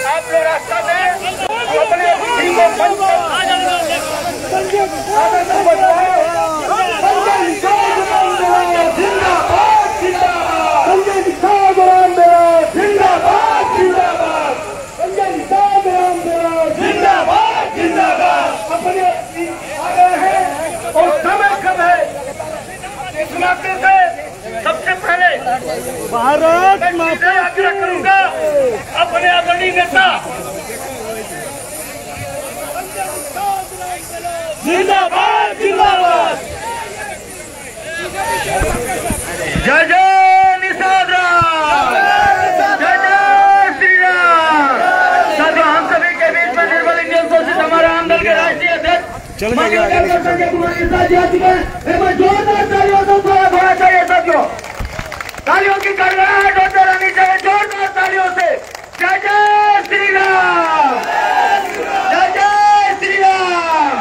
आप लोग रास्ता दें, अपने बुद्धि को बंद और समय कब है, इस मौके से सबसे पहले भारत माता आग्रह करूंगा अपने आदरणीय नेता जिंदाबाद जिंदाबाद जय जय निषाद राम, जय जय श्री राम। साथियों, हम सभी के बीच में निर्मल इंडियन सोशलिस्ट हमारा आंदोलन के राष्ट्रीय अध्यक्ष जोरदार तालियों से स्वागत होना चाहिए। साथियों, तालियों की गड़गड़ाहट होते रहनी चाहिए, जोरदार तालियों से। जय जय श्री राम, जय जय श्री राम।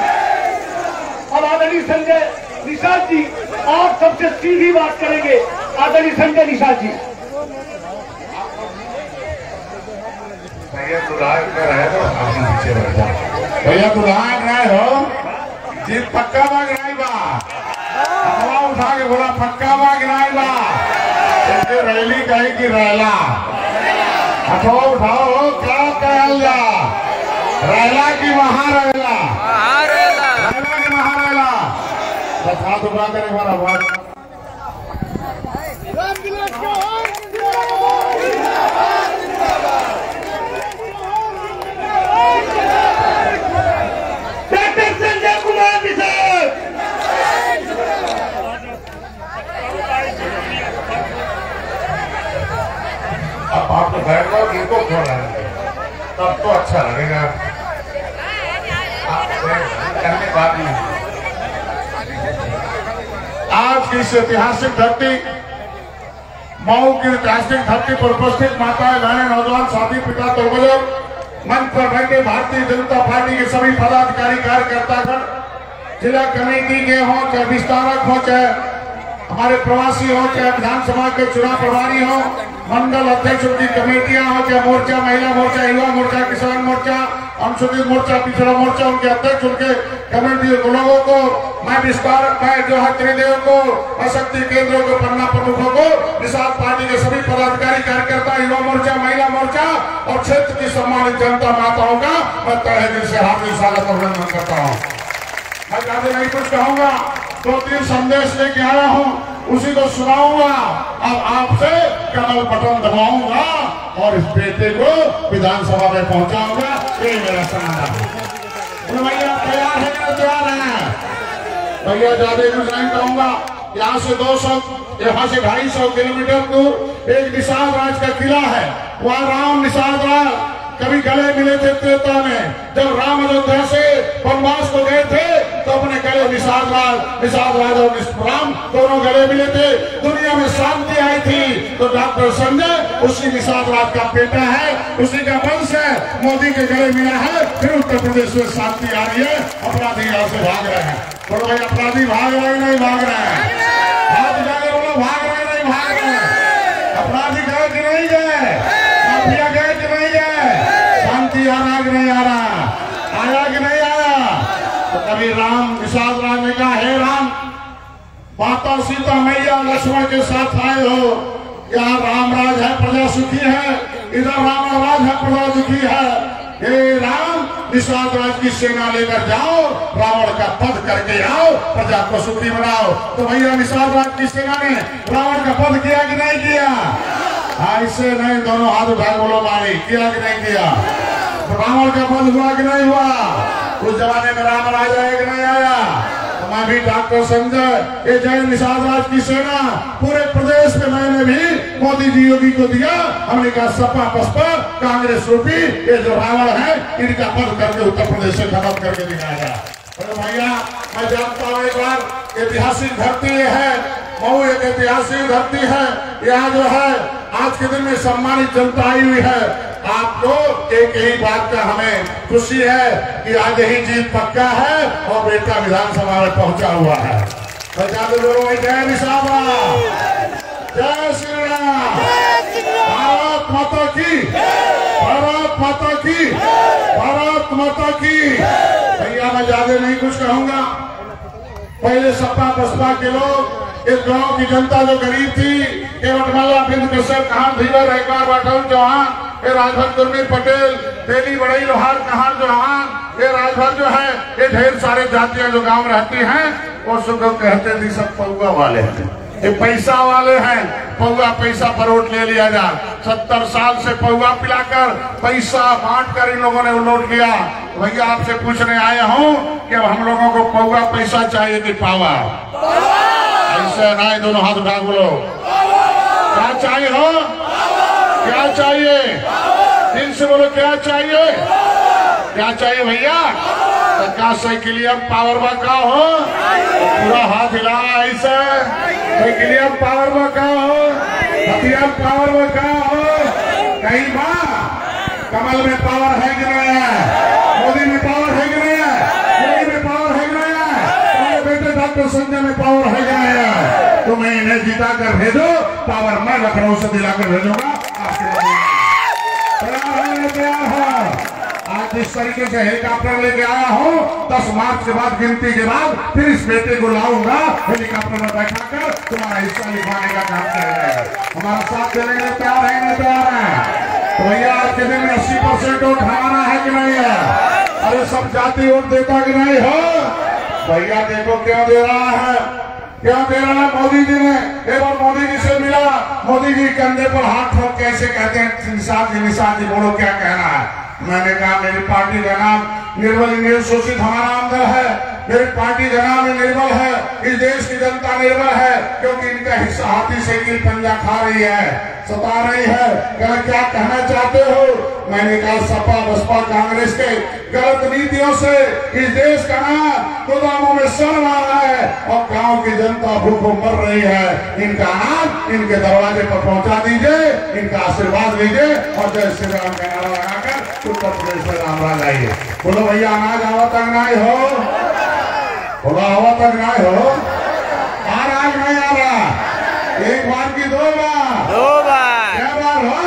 अब आदरणीय संजय निषाद जी आप सबसे सीधी बात करेंगे। आदरणीय संजय निषाद जी। भैया सुधार कर रहे हो, पीछे बैठ जाओ। भैया सुधार रहे हो, जीत पक्का बाग नहीं बा, हवा उठा के बोला पक्का बाग नहीं बा। रैली कहे की रैला, हथवा उठाओ, क्या कहल जा, रैला की महारैला, रैला की महारैला। बस हाथ उठा कर एक बार आवाज। संजय कुमार निषाद, अब आप तो बैठ जाओ, इनको छोड़ रहे हैं, तब तो अच्छा लगेगा। करने बात नहीं। आज की इस ऐतिहासिक धरती, मऊ की ऐतिहासिक धरती पर उपस्थित माताएं, बहनें, नौजवान साथी, पिता तो बुजुर्ग, मंच पर बैठे भारतीय जनता पार्टी के सभी पदाधिकारी, कार्यकर्तागण, जिला कमेटी के हों, चाहे विस्तारक हो, चाहे हमारे प्रवासी हो, चाहे विधानसभा के चुनाव प्रभारी हो, मंडल अध्यक्ष की कमेटियां हो, चाहे मोर्चा, महिला मोर्चा, युवा मोर्चा, किसान मोर्चा, अनुसूचित मोर्चा, पिछड़ा मोर्चा, उनके अध्यक्ष, उनके कमेटी के लोगों को मैं विस्तारक, मैं जो है त्रिदेव को, शक्ति केंद्रों के पन्ना प्रमुखों को, निषाद पार्टी के सभी पदाधिकारी, कार्यकर्ता, युवा मोर्चा, महिला मोर्चा और क्षेत्र की सम्मानित जनता माताओं का मैं तहे दिल से हार्दिक स्वागत और अभिनंदन करता हूँ। मैं ज्यादा नहीं कुछ कहूंगा, 2-3 संदेश लेके आया हूँ, उसी को सुनाऊंगा। अब आपसे कमल बटन दबाऊंगा और इस बेटे को विधानसभा में पहुंचाऊंगा। यही मेरा समाधान है। भैया तैयार है कि तैयार है? भैया ज्यादा कुछ नहीं कहूंगा। यहाँ से 200, यहाँ से 250 किलोमीटर दूर एक निषाद राज का किला है। वहाँ राम निषाद राज कभी गले मिले थे त्रेता में। जब राम अयोध्या से वनवास को गए थे तो अपने गले निषाद राज और राम दोनों गले मिले थे। दुनिया में शांति आई थी तो डॉक्टर संजय उसी निषाद राज का बेटा है, उसी का वंश है, मोदी के गले मिला है। फिर उत्तर प्रदेश में शांति आ रही है। अपराधी यहाँ से भाग रहे हैं। बोलो भाई, अपराधी भाग रहे नहीं भाग रहे हैं? हाथ जाके बोलो, भाग रहे नहीं भाग रहे हैं? अपराधी गए कि नहीं गए? माफिया गए कि नहीं गए? शांति आ रहा कि नहीं आ रहा? आया कि नहीं आया? तो कभी राम निषाद राज ने कहा, हे राम, माता सीता मैया लक्ष्मण के साथ आए हो, यहाँ राम राज है, प्रजा सुखी है, इधर राम राज है, प्रजा दुखी है। हे राम, निषाद राज की सेना लेकर जाओ, रावण का वध करके आओ, प्रजा को सुखी बनाओ। तो भैया निषाद राज की सेना ने रावण का वध किया कि नहीं किया? ऐसे नहीं, दोनों हाथ उठाए बोलो भाई, किया कि नहीं किया? रावण का वध हुआ कि नहीं हुआ? उस जमाने में राम राज आया कि नहीं आया? मैं भी डॉक्टर संजय, ये जय निषाद राज की सेना पूरे प्रदेश में मैंने भी मोदी जी योगी को दिया। हमने कहा सपा बसपा कांग्रेस रूपी ये जो रावण है इनका बंद करके उत्तर प्रदेश से खत्म करके दिखाएगा। तो भैया मैं जानता हूँ एक बार ऐतिहासिक धरती है, मऊ एक ऐतिहासिक धरती है। यहाँ जो है आज के दिन में सम्मानित जनता आई हुई है। आपको एक ही बात का हमें खुशी है कि आज ही जीत पक्का है और बेटा विधानसभा में पहुंचा हुआ है। जय निषाद, जय श्री राम, भारत माता की, भारत माता की, भारत माता की। भैया मैं ज्यादा नहीं कुछ कहूंगा। पहले सपा बसपा के लोग, इस गांव की जनता जो गरीब थी, केवटमाला, बिंद कश्यप, कहान धीवर, एक बार राठौर चौहान, ये राजभर गुरमीत पटेल, तेली बड़ई लोहार, कहान चौहान, ये राजभर जो है ये ढेर सारे जातियां जो गांव रहती हैं वो सुख कहते थे सब पौआ वाले हैं, ये पैसा वाले हैं। पौआ पैसा पर वोट ले लिया जा। 70 साल से पौआ पिलाकर पैसा बांट कर इन लोगों ने नोट लिया। भैया आपसे पूछने आया हूँ कि अब हम लोगों को पौआ पैसा चाहिए कि पावा? ऐसे ना दोनों हाथ उठा बोलो क्या चाहिए हो, क्या चाहिए? दिल से बोलो क्या चाहिए, क्या चाहिए भैया? क्या साइकिलियम पावर में का हो, पूरा हाथ हिला ऐसे। साइकिलियम पावर में का हो, हथियार पावर में का हो, कहीं माँ कमल में पावर है कि नहीं है? मोदी में पावर है कि नहीं है? मोदी में पावर है कि नहीं है? बेटे डॉक्टर संजय में पावर है कि नहीं है? तो मैं इन्हें जिता कर भेजो, पावर मैं लखनऊ से दिलाकर भेजूंगा। तैयार है। आज इस तरीके से हेलीकॉप्टर लेके आया हूँ। 10 मार्च के बाद गिनती के बाद फिर इस बेटे को लाऊंगा, हेलीकॉप्टर में बैठाकर तुम्हारा हिस्सा लिखवाने का काम करेंगे। हमारा साथ देने के लिए तैयार है, तैयार है। तो भैया आज के दिन में 80% वोट हमारा है कि नहीं है? अरे सब जाति वोट देता कि नहीं हो? भैया देखो क्या दे रहा है, क्या दे रहा है मोदी जी ने। एक बार मोदी जी से मिला, मोदी जी कंधे पर हाथ ठोक कैसे कहते हैं निषाद जी बोलो क्या कहना है? मैंने कहा मेरी पार्टी का नाम निर्मल इंडियन शोषित हमारा अंदर है, मेरी पार्टी का नाम निर्मल है, इस देश की जनता निर्मल है क्योंकि इनका हिस्सा हाथी से की पंजा खा रही है, सता रही है। क्या कहना चाहते हो? मैंने कहा सपा बसपा कांग्रेस के गलत नीतियों से इस देश का नाम गोदामों में सड़ रहा है और गांव की जनता भूखों मर रही है। इनका नाम इनके दरवाजे पर पहुंचा दीजिए, इनका आशीर्वाद लीजिए और जय श्री राम का नारा लगाकर उत्तर प्रदेश में राम राज आइए। बोलो भैया अनाज आवा तक नहीं हो, बोलो आवा तक नहीं हो, आज नहीं आ रहा। एक बार की दो बार, क्या बार हो?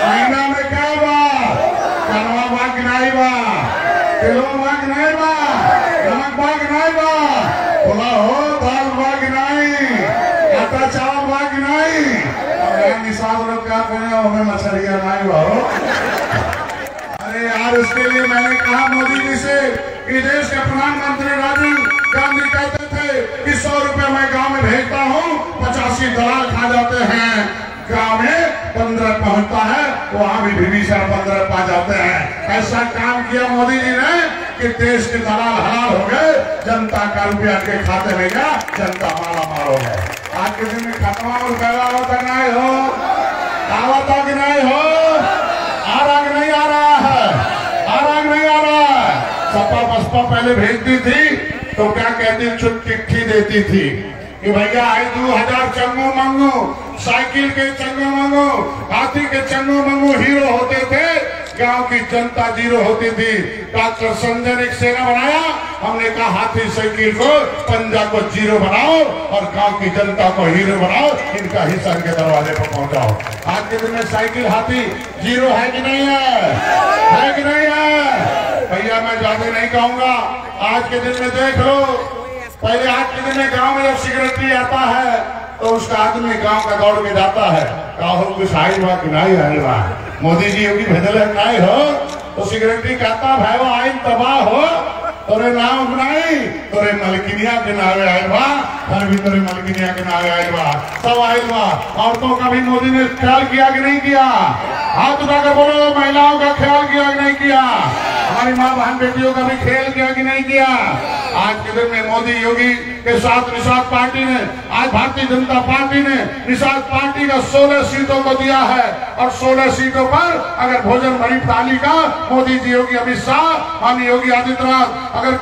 महीना में क्या बार? चनवा बाग नहीं बार, किलो बाग नहीं बार, नमक बाग नहीं बार, बोला हो दाल बाग नहीं, आटा चावल बाग नहीं। और निषाद लोग क्या करें, हमें मछलियां नहीं बारो। अरे यार उसके लिए मैंने कहा मोदी जी से कि देश के प्रधानमंत्री राजीव गांधी कहते थे कि 100 रुपए मैं गांव में भेजता हूँ, 85 दलाल खा जाते हैं। गांव में 15 पहुंचता है, वहां भी विभीषण 15 पा जाते हैं। ऐसा काम किया मोदी जी ने कि देश के दलाल हलाल हो गए, जनता का रुपया के खाते में गया, जनता माला माल हो गए। आज के दिन में खत्म तक नहीं हो, दावा तक नहीं हो, आराग नहीं आ रहा है, आराग नहीं आ रहा है। सपा बसपा पहले भेजती थी तो क्या कहती, चिट्ठी देती थी कि भैया आई 2000 चंगो मंगो, साइकिल के चंगो मंगो, हाथी के चंगो मंगो। हीरो होते थे, गांव की जनता जीरो होती थी। डॉक्टर संजय ने एक सेना बनाया, हमने कहा हाथी साइकिल को पंजा को जीरो बनाओ और गांव की जनता को हीरो बनाओ, इनका हिस्सा इनके दरवाजे पर पहुंचाओ। आज के दिन में साइकिल हाथी जीरो है कि नहीं है कि नहीं है? भैया मैं ज्यादा नहीं कहूंगा। आज के दिन में देख लो, पहले आज के दिन में गांव में जब सिक्योरिटी आता है तो उसका आदमी गांव का दौड़ में जाता है, कुछ आई बा कि नहीं आई बा, मोदी जी योगी भेजल नहीं हो, तो सिक्योरिटी कहता भाई वो आइन तबाह हो, तोरे नाम नहीं, तोरे मलकिनिया के नावे आयल बा, घर भी तोरे मलकिनिया के नावे आयल बा, सब आयल बा। औरतों का भी मोदी ने ख्याल किया कि नहीं किया? हाथ उठाकर बोलो, महिलाओं का ख्याल किया कि नहीं किया? हमारी माँ बहन बेटियों का भी खेल किया कि नहीं किया? आज के दिन में मोदी योगी के साथ निषाद पार्टी ने, आज भारतीय जनता पार्टी ने निषाद पार्टी का 16 सीटों को दिया है और 16 सीटों पर अगर भोजन भरी थाली का मोदी जी, योगी अमित शाह, माननीय योगी आदित्यनाथ, अगर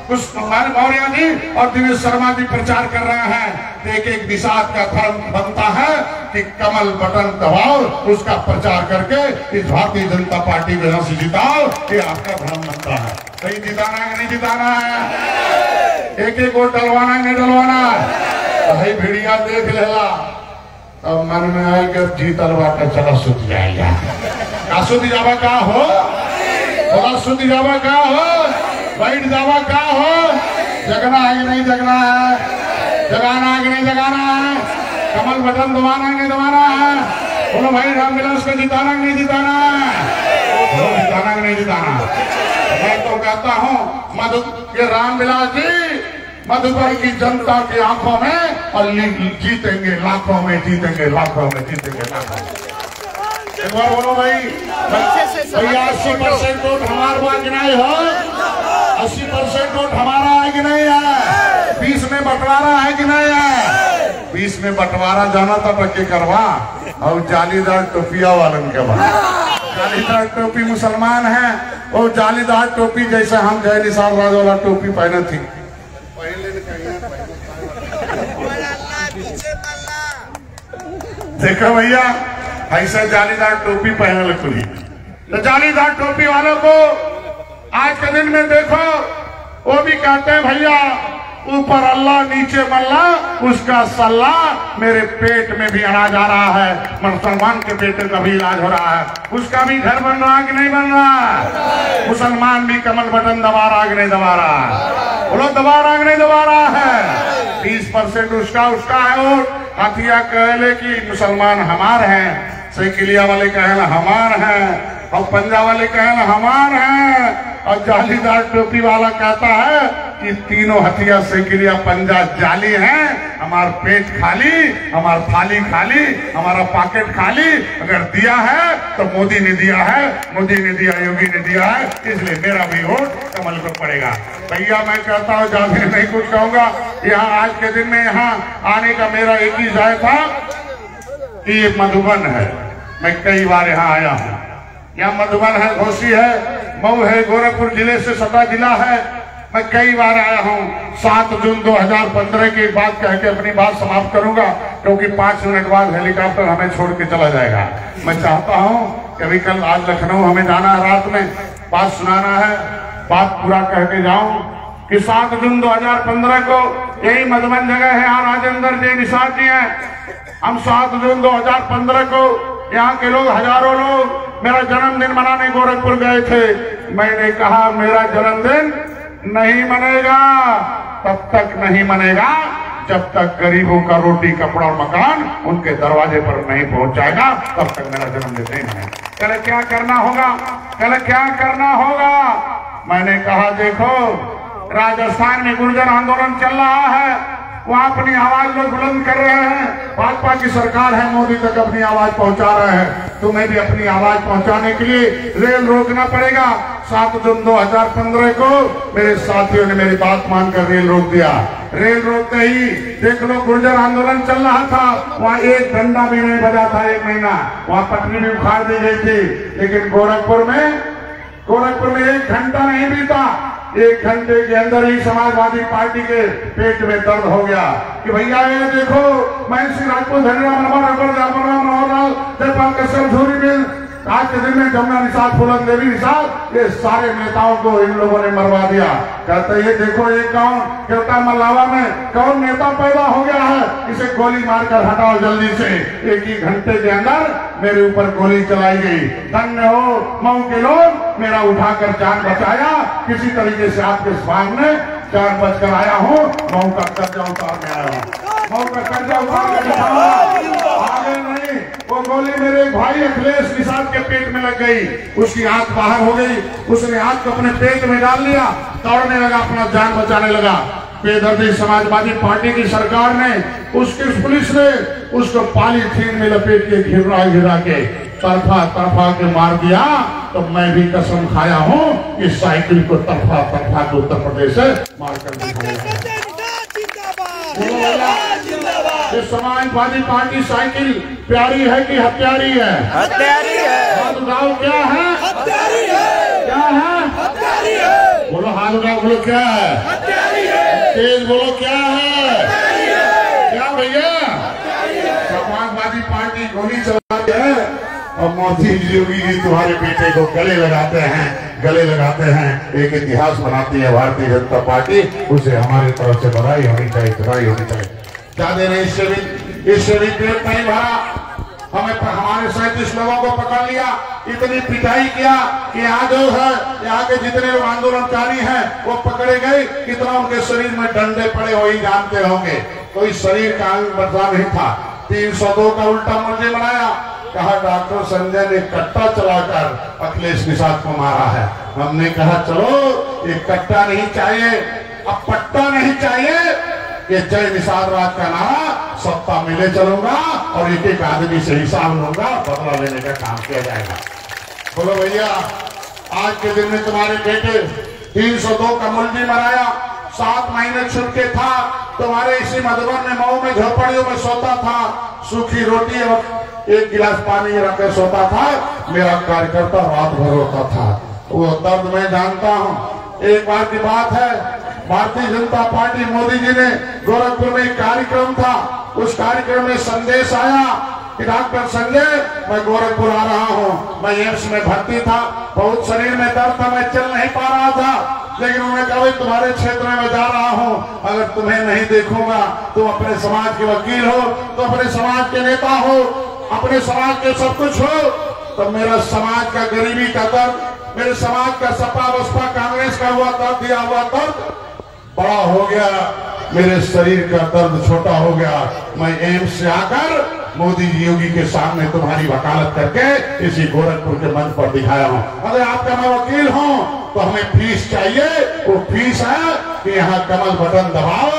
कुछ मौर्य जी और दिनेश शर्मा जी प्रचार कर रहे हैं तो एक निषाद का धर्म बनता है कि कमल बटन दबाओ, उसका प्रचार करके इस भारतीय जनता पार्टी को यहाँ से जिताओ, ये आपका धर्म बनता है। सही जिताना है नहीं जिताना है? एक वोट डलवाना है नहीं डलवाना है? भाई भिड़िया देख लेला तो मन में आएगा जीतल बाटा चला सुत जाएगा। का सुत जावा का हो, बोला सुत जावा का हो, बैठ जावा का हो, जगना है कि नहीं जगना है? जगाना है कि नहीं जगाना है? कमल बटन दबाना है नहीं दबाना है? बोलो भाई रामविलास को जिताना कि नहीं जिताना है? बोलो जिताना कि नहीं जिताना? मैं तो कहता हूँ ये रामविलास जी मधुबन की जनता की आंखों में और जीतेंगे लाखों में, जीतेंगे लाखों में, जीतेंगे लाखों में। एक बार बोलो भाई, भैया 80% वोट हमारा बात नहीं हो, 80% वोट हमारा है कि नहीं है? 20 में बंटवारा है कि नहीं है? 20 में बंटवारा जाना था टक्के करवा और जालीदार टोपिया वालन के बाद। जालीदार टोपी मुसलमान है, वो जालीदार टोपी जैसे हम जय निशान राज वाला टोपी पहने थी। देखो भैया ऐसा जालीदार टोपी पहने लगती, तो जालीदार टोपी वालों को आज के दिन में देखो, वो भी कहते हैं भैया ऊपर अल्लाह नीचे मल्ला, उसका सल्ला मेरे पेट में भी अनाज आ रहा है, मुसलमान के पेट का भी इलाज हो रहा है, उसका भी घर बन रहा है कि नहीं बन रहा? मुसलमान भी कमल बटन दबा रहा कि नहीं दबा रहा? बोलो दबा रहा कि नहीं दबा रहा है? 20% उसका है वोट। हाथिया कहले कि मुसलमान हमार हैं, साइकिलिया वाले कहना हमार हैं, और पंजा वाले कहना हमार हैं, और जालीदार टोपी वाला कहता है कि तीनों हथिया साइकिलिया पंजा जाली हैं, हमारा पेट खाली, हमारा थाली खाली, हमारा पॉकेट खाली। अगर दिया है तो मोदी ने दिया है, मोदी ने दिया, योगी ने दिया है, इसलिए मेरा भी वोट कमल को पड़ेगा। भैया मैं कहता हूँ, ज्यादा नहीं कुछ कहूंगा। यहाँ आज के दिन में यहाँ आने का मेरा एक ही जाय था कि ये मधुबन है, मैं कई बार यहाँ आया हूँ। यहाँ मधुबन है, घोसी है, मऊ है, गोरखपुर जिले से सटा जिला है, मैं कई बार आया हूँ। 7 जून 2015 की बात कह के अपनी बात समाप्त करूंगा, क्योंकि 5 मिनट बाद हेलीकॉप्टर हमें छोड़ के चला जाएगा। मैं चाहता हूँ कि अभी कल आज लखनऊ हमें जाना है, रात में बात सुनाना है, बात पूरा कह के जाऊं कि 7 जून 2015 को यही मधुबन जगह है, यहाँ राजेंद्र जी निषाद जी हैं। हम 7 जून 2015 को यहाँ के लोग, हजारों लोग मेरा जन्मदिन मनाने गोरखपुर गए थे। मैंने कहा मेरा जन्मदिन नहीं मनेगा, तब तक नहीं मनेगा जब तक गरीबों का रोटी कपड़ा और मकान उनके दरवाजे पर नहीं पहुंच जाएगा, तब तक मेरा जन्मदिन नहीं मनेगा। कल क्या करना होगा, कल क्या करना होगा? मैंने कहा देखो, राजस्थान में गुर्जर आंदोलन चल रहा है, वहां अपनी आवाज लोग बुलंद कर रहे हैं, भाजपा की सरकार है, मोदी तक अपनी आवाज पहुंचा रहे हैं। तुम्हें भी अपनी आवाज पहुंचाने के लिए रेल रोकना पड़ेगा। 7 जून 2015 को मेरे साथियों ने मेरी बात मानकर रेल रोक दिया। रेल रोकते ही देख लो, गुर्जर आंदोलन चल रहा था, वहाँ एक डंडा भी नहीं बजा था, 1 महीना वहाँ पटरी भी उखाड़ दी गई थी। लेकिन गोरखपुर में 1 घंटा नहीं बीता, 1 घंटे के अंदर ही समाजवादी पार्टी के पेट में दर्द हो गया कि भैया ये देखो, मैं श्री राजपूत आज के दिन में जमुना निषाद, फूलन देवी निषाद, ये सारे नेताओं को इन लोगों ने मरवा दिया। कहते ये देखो, ये कौन केवटा मल्लावा में कौन नेता पैदा हो गया है, इसे गोली मारकर हटाओ जल्दी से। 1 ही घंटे के अंदर मेरे ऊपर गोली चलाई गई। धन्य हो मऊ के लोग, मेरा उठाकर जान बचाया। किसी तरीके से आपके सामने जान बचकर आया हूँ, मऊ का कर्जा उतारने आया हूँ, मऊ का कर्जा उतारने आगे नहीं। वो गोली मेरे भाई अखिलेश निषाद के पेट में लग गई, उसकी आंख बाहर हो गई, उसने आंख को अपने पेट में डाल लिया, दौड़ने लगा, अपना जान बचाने लगा। बेदर्दी समाजवादी पार्टी की सरकार ने, उसकी पुलिस ने उसको पॉलीथीन में लपेट के घिरा के तरफा के मार दिया तो मैं भी कसम खाया हूँ इस साइकिल को तरफा के उत्तर प्रदेश से मार कर दिखाया। समाजवादी पार्टी साइकिल प्यारी है कि हत्यारी है? हत्यारी है। हाथ उठाओ, क्या है? हत्यारी है। क्या है? हत्यारी है। बोलो, हाथ उठाओ, बोलो क्या है? हत्यारी है। तेज बोलो, क्या है? हत्यारी है। क्या भैया? समाजवादी पार्टी गोली चलाते हैं और मोदी योगी जी तुम्हारे बेटे को गले लगाते हैं। एक इतिहास बनाती है भारतीय जनता पार्टी, उसे हमारी तरफ से बधाई होनी चाहिए। ज्यादा नहीं, इससे भी पेट नहीं भरा। हमारे 37 लोगों को पकड़ लिया, इतनी पिटाई किया कि यहाँ जो है, यहाँ के जितने लोग आंदोलनकारी हैं वो पकड़े गए। कितना उनके शरीर में डंडे पड़े हो ही जानते होंगे। कोई शरीर का अंग बचा नहीं था। 302 का उल्टा मुर्जी बनाया। कहा डॉक्टर संजय ने कट्टा चलाकर अखिलेश निषाद को मारा है। हमने कहा चलो ये कट्टा नहीं चाहिए, अब पट्टा नहीं चाहिए, ये जय निषाद राज का नारा, सत्ता मिले चलूंगा और एक आदमी से हिसाब लूंगा, बदला लेने का काम किया जाएगा। बोलो भैया, आज के दिन में तुम्हारे बेटे 302 का मुर्गी मराया। 7 महीने छुटके था। तुम्हारे इसी मधुबन में मऊ में झोपड़ियों में सोता था, सूखी रोटी और 1 गिलास पानी रखकर सोता था। मेरा कार्यकर्ता रात भर रोता था। वो दर्द मैं जानता हूँ। एक बार की बात है, भारतीय जनता पार्टी मोदी जी ने गोरखपुर में एक कार्यक्रम था। उस कार्यक्रम में संदेश आया कि डॉक्टर संजय, मैं गोरखपुर आ रहा हूँ। मैं एम्स में भर्ती था, बहुत शरीर में दर्द था, मैं चल नहीं पा रहा था। लेकिन उन्होंने कहा तुम्हारे क्षेत्र में मैं जा रहा हूँ, अगर तुम्हें नहीं देखूंगा, तुम अपने समाज के वकील हो, तो अपने समाज के नेता हो, अपने समाज के सब कुछ हो, तो मेरा समाज का गरीबी का दर्द, मेरे समाज का सपा बसपा कांग्रेस का हुआ दर्द, दिया हुआ दर्द बड़ा हो गया, मेरे शरीर का दर्द छोटा हो गया। मैं एम्स से आकर मोदी जी योगी के सामने तुम्हारी वकालत करके इसी गोरखपुर के मंच पर दिखाया हूँ। अगर आपका मैं वकील हूँ तो हमें फीस चाहिए। वो फीस है कि यहाँ कमल बटन दबाओ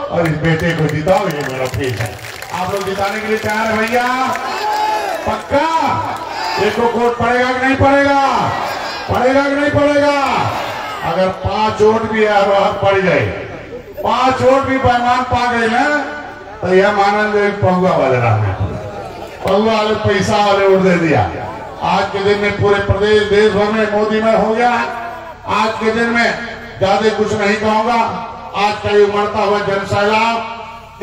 और इस बेटे को जिताओ, ये मेरा फीस है। आप लोग जिताने के लिए तैयार है भैया? पक्का? एक वोट पड़ेगा कि नहीं पड़ेगा? पड़ेगा कि नहीं पड़ेगा? अगर 5 वोट भी पड़ गए, 5 वोट भी बेईमान पा गए ना, तो यह मानेंगे पहुआ वाले रहा, पहुआ वाले पैसा वाले वोट दे दिया। आज के दिन में पूरे प्रदेश देश भर में मोदी में हो गया। आज के दिन में ज्यादा कुछ नहीं कहूंगा। आज का ये उमड़ता हुआ जनसैलाब,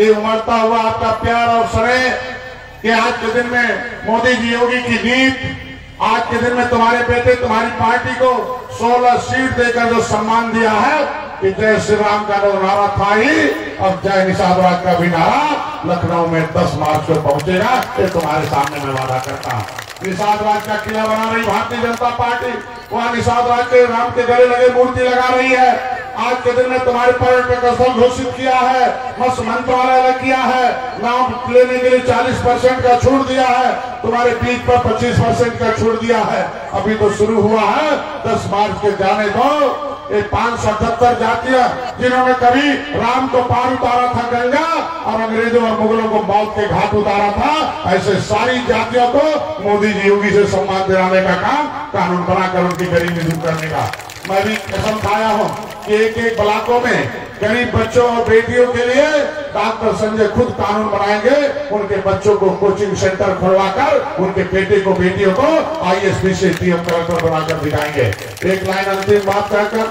ये उमड़ता हुआ आपका प्यार और स्नेह, कि आज के दिन में मोदी जी योगी की जीत, आज के दिन में तुम्हारे बेटे तुम्हारी पार्टी को 16 सीट देकर जो सम्मान दिया है, कि जय श्री राम का जो नारा था ही, अब जय निषाद राज का भी नारा लखनऊ में 10 मार्च को पहुंचेगा। ये तुम्हारे सामने मैं वादा करता हूँ। निषाद राज का किला बना रही भारतीय जनता पार्टी, वहाँ निषाद राज के राम के गले लगे मूर्ति लगा रही है। आज के दिन में तुम्हारे पर्यटक स्थल घोषित किया है, मत्स्य मंत्रालय किया है, नाम लेने के लिए 40% का छूट दिया है, तुम्हारे बीच पर 25% का छूट दिया है। अभी तो शुरू हुआ है, 10 मार्च के जाने दो। ये 578 जातियां जिन्होंने कभी राम को पार उतारा था गंगा और अंग्रेजों और मुगलों को मौत के घाट उतारा था, ऐसे सारी जातियों को मोदी जी योगी से सम्मान दिलाने का काम, कानून बनाकर उनकी गरीबी दूर करने का मैं भी कसम खाया हूँ कि एक ब्लॉकों में गरीब बच्चों और बेटियों के लिए डॉक्टर संजय खुद कानून बनाएंगे। उनके बच्चों को कोचिंग सेंटर खुलवाकर उनके बेटे को बेटियों को ISP से TM कलेक्टर बनाकर दिखाएंगे। एक लाइन अंतिम बात कहकर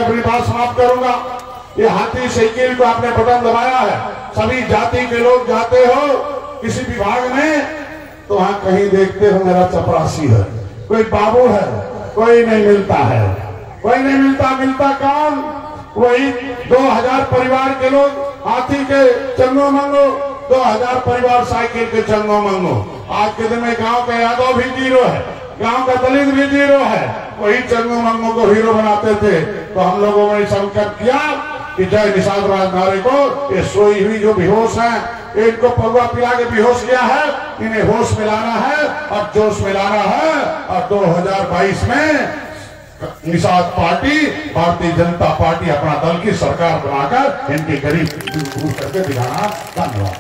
अपनी बात समाप्त करूंगा। ये हाथी साइकिल को आपने बटन दबाया है, सभी जाति के लोग जाते हो किसी विभाग में तो वहां कहीं देखते हो मेरा चपरासी है, कोई बाबू है, कोई नहीं मिलता है, कोई नहीं मिलता। मिलता कौन? वही 2000 परिवार के लोग हाथी के चंगो मंगो, 2000 परिवार साइकिल के चंगो मंगो। आज के दिन में गांव का यादव भी जीरो है, गांव का दलित भी जीरो है, वही चंगो मंगो को हीरो बनाते थे। तो हम लोगों ने संकल्प किया कि जय निषाद राज नारे को, ये सोई हुई जो बेहोश है, इनको पौवा पिला के बेहोश किया है, इन्हें होश मिलाना है और जोश मिलाना है। और 2022 में निषाद पार्टी, भारतीय जनता पार्टी अपना दल की सरकार बनाकर इनकी गरीब दूर करके दिखाना। धन्यवाद।